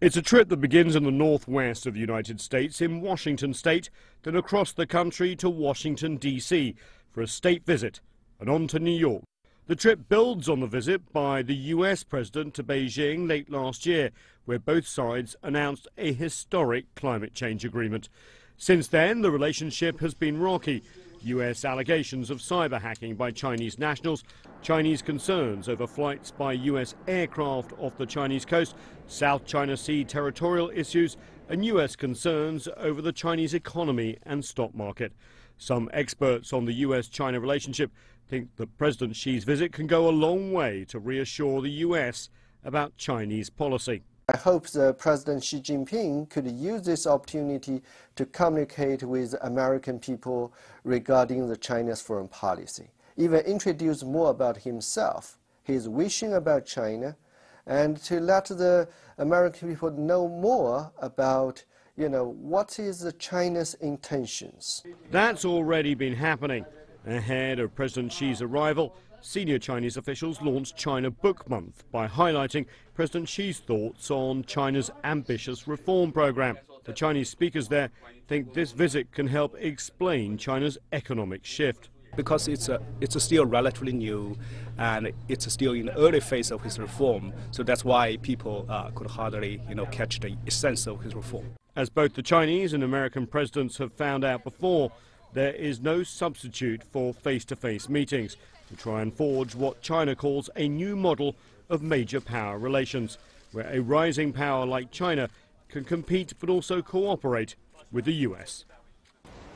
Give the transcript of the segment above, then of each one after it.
It's a trip that begins in the northwest of the United States in Washington state, then across the country to Washington, D.C. for a state visit and on to New York. The trip builds on the visit by the U.S. president to Beijing late last year, where both sides announced a historic climate change agreement. Since then, the relationship has been rocky. U.S. allegations of cyber hacking by Chinese nationals, Chinese concerns over flights by U.S. aircraft off the Chinese coast, South China Sea territorial issues, and U.S. concerns over the Chinese economy and stock market. Some experts on the U.S.-China relationship think that President Xi's visit can go a long way to reassure the U.S. about Chinese policy. I hope that President Xi Jinping could use this opportunity to communicate with American people regarding the China's foreign policy, even introduce more about himself, his vision about China, and to let the American people know more about, what is China's intentions. That's already been happening. Ahead of President Xi's arrival, senior Chinese officials launched China Book Month by highlighting President Xi's thoughts on China's ambitious reform program. The Chinese speakers there think this visit can help explain China's economic shift. Because it's still relatively new and it's still in the early phase of his reform, so that's why people could hardly catch the essence of his reform. As both the Chinese and American presidents have found out before, there is no substitute for face-to-face meetings to try and forge what China calls a new model of major power relations, where a rising power like China can compete but also cooperate with the US.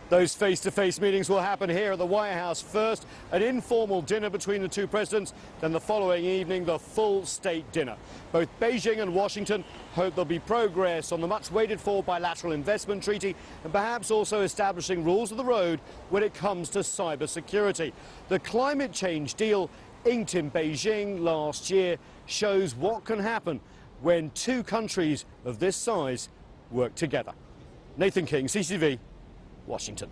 Those face-to-face meetings will happen here at the White House first, an informal dinner between the two presidents, then the following evening the full state dinner. Both Beijing and Washington hope there'll be progress on the much-waited-for bilateral investment treaty and perhaps also establishing rules of the road when it comes to cybersecurity. The climate change deal inked in Beijing last year shows what can happen when two countries of this size work together. Nathan King, CCTV, Washington.